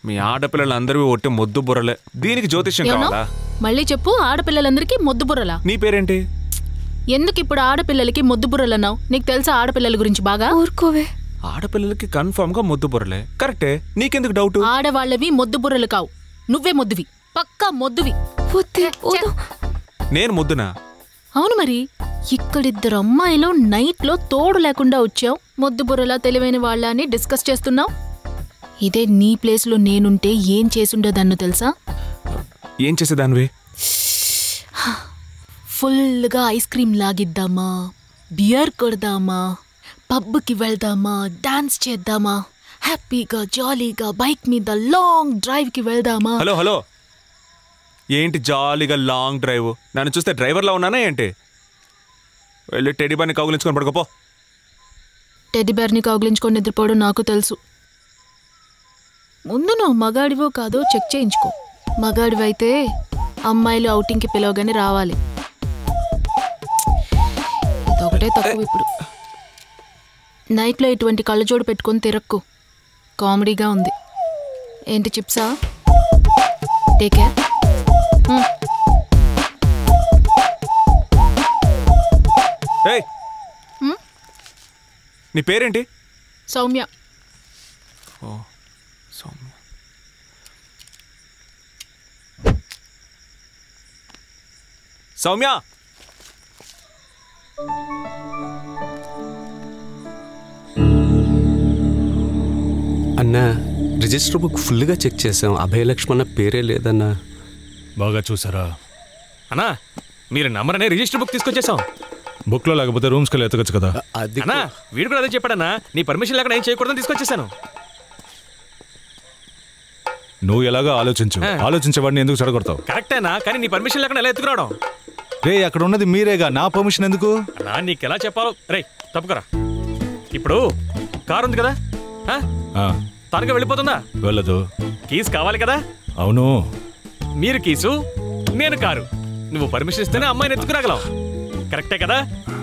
మీ ఆడపిల్లలందరూ ఒట్టి మొద్దు బుర్రలే. దీనికి జ్యోతిష్యం కావాలా? మళ్ళీ చెప్పు. ఆడపిల్లలందరికీ మొద్దు బుర్రలా? నీ పేరేంటి? ఎందుకు ఇప్పుడు ఆడపిల్లలకి మొద్దు బుర్రలన్నావు? నీకు తెలుసా ఆడపిల్లల గురించి బాగా? ఊరుకోవే. ఆడపిల్లలకి కన్ఫర్మ్ గా మొద్దు బుర్రలే. కరెక్టే. నీకెందుకు డౌట్? ఆడవాళ్ళవి మొద్దు బుర్రలు కావు. నువ్వే మొద్దువి, పక్కా మొద్దువి. నేను మొద్దునా? అవును మరి. ఇక్కడిద్దరు అమ్మాయిలు నైట్ లో తోడు లేకుండా వచ్చావు. మొద్దు బుర్రలా తెలివైన వాళ్ళ అని డిస్కస్ చేస్తున్నావు. ఇదే నీ ప్లేస్ లో నేనుంటే ఏం చేసుండేదాన్ని తెలుసా? ఏం చేసేదానివి? ఫుల్గా ఐస్ క్రీమ్ లాగిద్దామా, బియర్ కొడదామా, పబ్కి వెళ్దామా, డాన్స్ చేద్దామా, హ్యాపీగా జాలీగా బైక్ మీద లాంగ్ డ్రైవ్ కి వెళ్దామా. హలో హలో, ఏంటి జాలీగా లాంగ్ డ్రైవ్? నన్ను చూస్తే డ్రైవర్లా ఉన్నానా ఏంటి? వెళ్ళి టెడ్డీబేర్ని కౌగిలించుకొని పడుకోపో. టెడ్డీబేర్ని కౌగిలించుకొని నిద్రపోవడం నాకు తెలుసు. ముందు నువ్వు మగాడివో కాదో చెక్ చేయించుకో. మగాడివైతే అమ్మాయిలు ఔటింగ్కి పిలవగానే రావాలి. ఇదొకటే తక్కువ ఇప్పుడు. నైట్లో ఇటువంటి కళ్ళజోడు పెట్టుకొని తిరక్కు. కామెడీగా ఉంది. ఏంటి చిప్సా? Take care. నీ పేరేంటి? సౌమ్య. ఓ సౌమ్య. సౌమ్య, అన్నా రిజిస్టర్ బుక్ ఫుల్గా చెక్ చేసాం. అభయలక్ష్మణ పేరే లేదన్నా. బాగా చూసారా అన్నా? మీరు నమ్మరనే రిజిస్టర్ బుక్ తీసుకొచ్చేసాం. బుక్ లో లేకపోతే రూమ్స్కి వెళ్ళి ఎత్తకొచ్చు కదా. అన్నా వీడు కూడా అదే చెప్పాడన్నా. నీ పర్మిషన్ లేకుండా ఏం చేయకూడదని తీసుకొచ్చేసాను. నువ్వు ఎలాగో ఆలోచించు. ఆలోచించేవాడిని ఎందుకు చెడగొడతావు? కరెక్టేనా, కానీ నీ పర్మిషన్ లేకుండా ఎలా ఎత్తుకురావడం? రే అక్కడ ఉన్నది మీరేగా, నా పర్మిషన్ ఎందుకు? అన్నా నీకు ఎలా చెప్పాలో. రే తప్పుకరా. ఇప్పుడు కారు ఉంది కదా, తనగా వెళ్ళిపోతుందా? వెళ్ళదు. కీస్ కావాలి కదా? అవును. మీరు కీసు, నేను కారు. నువ్వు పర్మిషన్ ఇస్తేనే అమ్మాయిని ఎత్తుకురాగలం. కరెక్టే కదా?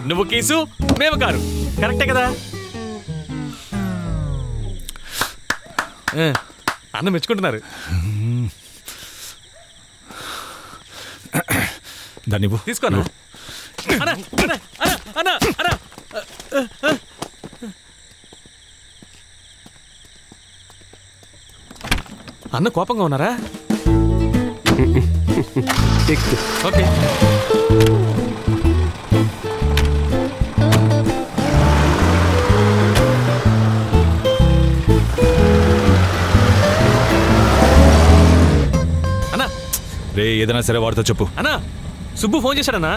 నువ్వు కీసు, మేము కారు. కరెక్టే కదా? అన్న మెచ్చుకుంటున్నారు. దాన్ని తీసుకోనా? అన్న కోపంగా ఉన్నారా? ఓకే. అన్నా రే ఏదైనా సరే వాడితో చెప్పు. అన్నా సుబ్బు ఫోన్ చేశాడన్నా.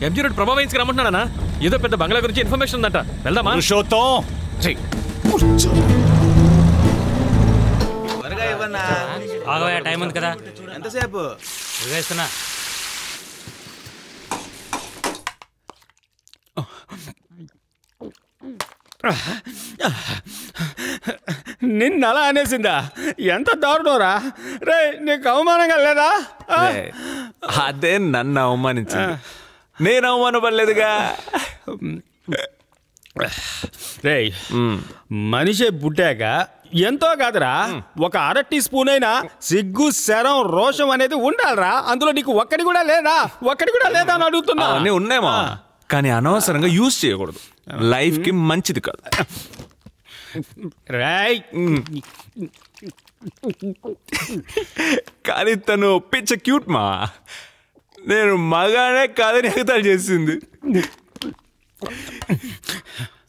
ఎంజీ రోడ్ ప్రభావించుకు రమ్మంటున్నాడన్నా. ఏదో పెద్ద బంగ్లా గురించి ఇన్ఫర్మేషన్ ఉందంట. వెళ్దామా? ఆగవయ్యా, టైం ఉంది కదా. ఎంతసేపు వేస్తున్నా? నిన్న అలా అనేసిందా? ఎంత దారుణోరా రే. నీకు అవమానంగా లేదా? అదే నన్ను అవమానించింది. నేను అవమానపడలేదుగా. రే మనిషి పుట్టాక ఎంతో కాదురా, ఒక అర టీ స్పూన్ అయినా సిగ్గు, శరం, రోషం అనేది ఉండాలరా. అందులో నీకు ఒక్కడి కూడా లేదా? ఒక్కడి కూడా లేదా అని అడుగుతున్నా. అన్నీ ఉన్నాయేమో, కానీ అనవసరంగా యూజ్ చేయకూడదు. లైఫ్ కి మంచిది కాదు. కానీ తను పిచ్చ క్యూట్ మా. నేను మగానే కాదని ఎగతాళి చేసింది.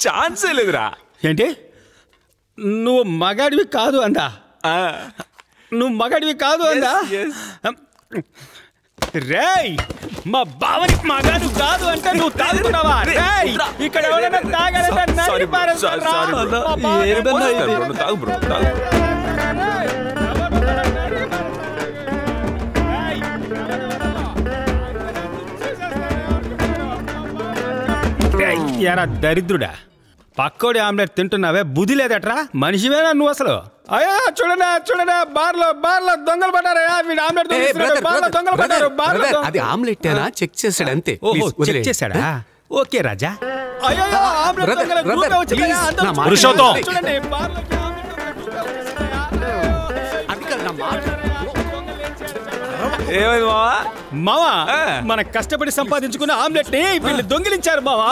ఛాన్సే లేదురా. ఏంటి? నువ్వు మగాడివి కాదు అందా? నువ్వు మగాడివి కాదు అందా? రేయ్ మా బావని మగాడు కాదు అంటే నువ్వు తాగుతున్నావా? రేయ్ ఇక్కడ ఎవరైనా తాగాలంటే నరికి పారేస్తారా? ఎరా దరిద్రుడా, పక్కోడి ఆమ్లెట్ తింటున్నావే, బుద్ధి లేదట్రా? మనిషివేనా నువ్వు అసలు? అయ్యా చూడండి చూడండి, బార్లో దొంగలు పడ్డారయ్యా. వీడు ఆమ్లెట్ దొంగలు పడ్డారు. అది ఆమ్లెట్ చెక్ చేశాడు అంతే. చెక్ చేశాడా? ఓకే రాజా. అయ్యో ఏమైంది మావా? మావా ఆ. మన కష్టపడి సంపాదించుకున్న ఆమ్లెట్ ని వీళ్ళు దొంగిలించారు మావా.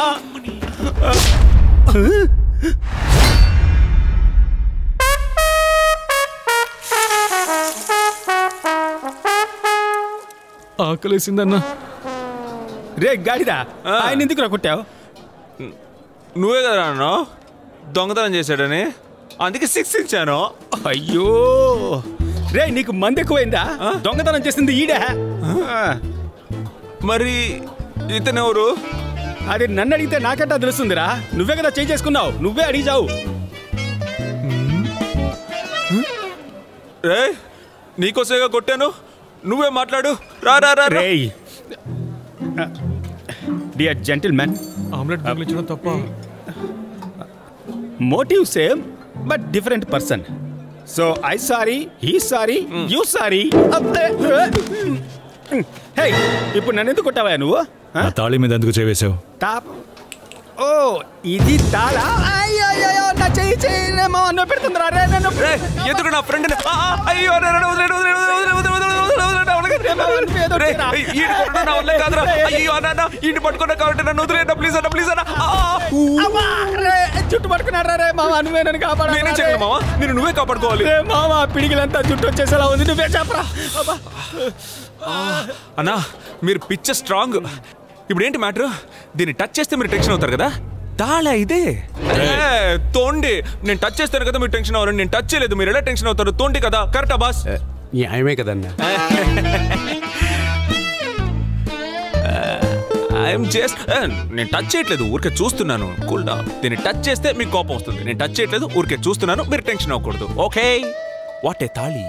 ఆకలేసిందన్నా. రే గాడిదా, ఆయన ఎందుకు రా కొట్టావు? నువ్వే కదా అన్నా దొంగతనం చేశాడని, అందుకే 6 ఇచ్చాను. అయ్యో రే, నీకు మంది ఎక్కువైందా? దొంగతనం చేసింది ఈడే. మరి ఇతనెవరు? అది నన్ను అడిగితే నాకంటా తెలుస్తుందిరా. నువ్వే కదా చేంజ్ చేసుకున్నావు, నువ్వే అడిగి చావు. రే నీకోసేగా కొట్టాను, నువ్వే మాట్లాడు. రా రా రా రా. రేయ్ డియర్ జెంటిల్మెన్, ఆమ్లెట్ దొంగిలించడం తప్ప. Motive same but different person. So I sorry, he sorry, you sorry. Hey, ఇప్పుడు నన్ను ఎందుకు కొట్టావా నువ్వు? నా తాళి మీద ఎందుకు చేవేశావు? టాప్. ఓ ఇది తాళా? అయ్యో నా చెయ్యి చెయ్యేమో అన్న పెడుతుందిరా. రే నన్ను రే, ఎందుకు నా ఫ్రెండ్ అయ్యో రే, రే, వదిలేడు, వదిలేడు, వదిలేడు, వదిలేడు, వదిలేడు, వదిలేడు, వదిలేడు. రే, ఈయన కొట్టడం నా వల్లే కాదురా. అయ్యో అన్న ఈయన పట్టుకున్నా కాబట్టి నన్ను వదిలేడు, ప్లీజ్ అన్న, ప్లీజ్ అన్న. అమ్మా, రే, జుట్టు పట్టుకున్నారా రే మామ, నువ్వే నన్ను కాపాడు. నేనే చేయను మావా, నేను నువ్వే కాపాడుకోవాలి. రే మామ, పిడిగిలంతా జుట్టు వచ్చేసేలా ఉంది, నువ్వే చెప్పరా. అన్నా మీరు పిచ్చ స్ట్రాంగ్. ఇప్పుడు ఏంటి మ్యాటర్? దీన్ని టచ్ చేస్తే మీరు టెన్షన్ అవుతారు కదా, తాళ ఇదే తోండి. నేను టచ్ చేస్తాను కదా మీరు టెన్షన్ అవ్వరు, నేను టచ్ చేయలేదు, మీరు ఎలా టెన్షన్ అవుతారు? తోండి కదా, కరెక్టా బాస్? న్యాయమే కదన్నా. ఐఎమ్ జస్ట్ నేను టచ్ చేయట్లేదు, ఊరికే చూస్తున్నాను. Cool down. దీన్ని టచ్ చేస్తే మీకు కోపం వస్తుంది, నేను టచ్ చేయట్లేదు, ఊరికే చూస్తున్నాను, మీరు టెన్షన్ అవ్వకూడదు. ఓకే వాట్ ఏ తాళి.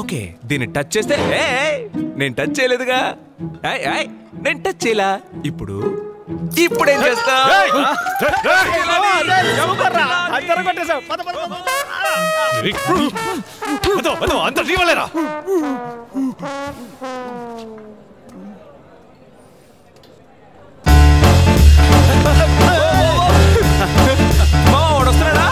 ఓకే దీన్ని టచ్ చేస్తే నేను టచ్ చేయలేదుగా, నేను టచ్ చేయలా. ఇప్పుడు ఏం చేస్తా? అంత జీవలేరా? మావా వాడు వస్తున్నాడా?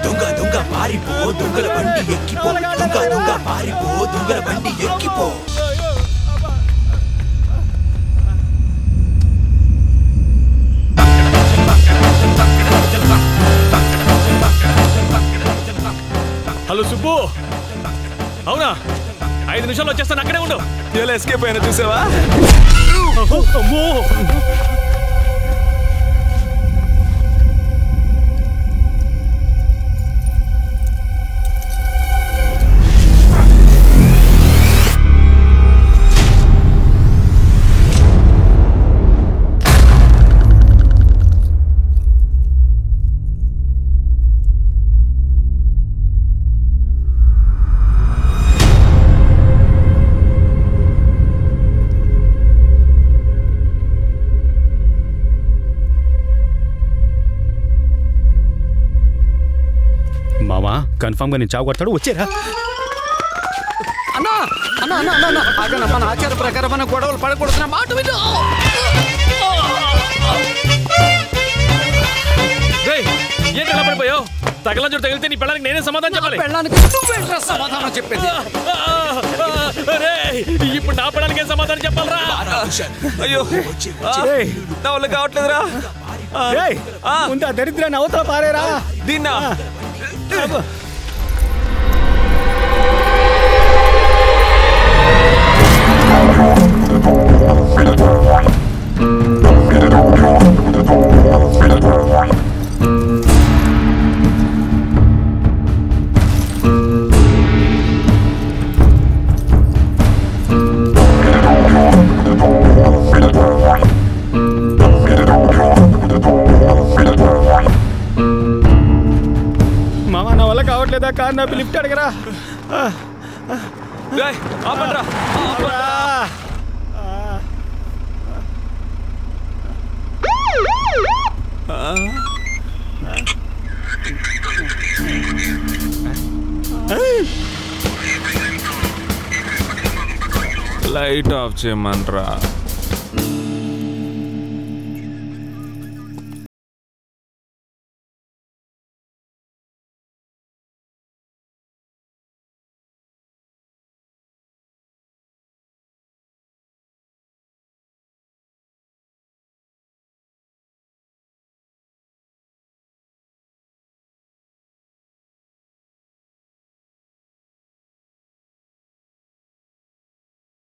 దొంగ దొంగ పారిపో, దొంగల బండి ఎక్కిపో, దొంగ దొంగ పారిపో, దొంగల బండి ఎక్కిపో. హలో సుబ్బు, అవునా? 5 నిమిషాల్లో వచ్చేస్తాను, అక్కడే ఉండు. ఎలా ఎస్కేప్ అయినా చూసావా? అమ్మో, మామా కన్ఫర్మ్ గా నేను చావు కొడతాడు, వచ్చేరా. అన్నా అన్నా అన్నా అన్నా అన్నా, ఆగన్నా, మన ఆచార ప్రకారం మన గొడవలు పడకూడదున్న మాట విను. ఏంటి ఎలా పడిపోయావు? తగల చోటు తగిలితే నీ పిల్లలకి నేనే సమాధానం చెప్పాలి. పెళ్ళానికి నువ్వేంట్రా సమాధానం చెప్పేది? ఇప్పుడు నా పిల్లలకి ఏం సమాధానం చెప్పాలరా? అయ్యో నా వల్ల కావట్లేదురా. ముందు ఆ దరిద్రాన్ని అవతల పారేరా. దీన్నా మామా నా వల్ల కావట్లేదా? కార్ నా లిఫ్ట్ అడగరా. ఆపండ్రా. Light off చేయమనరా.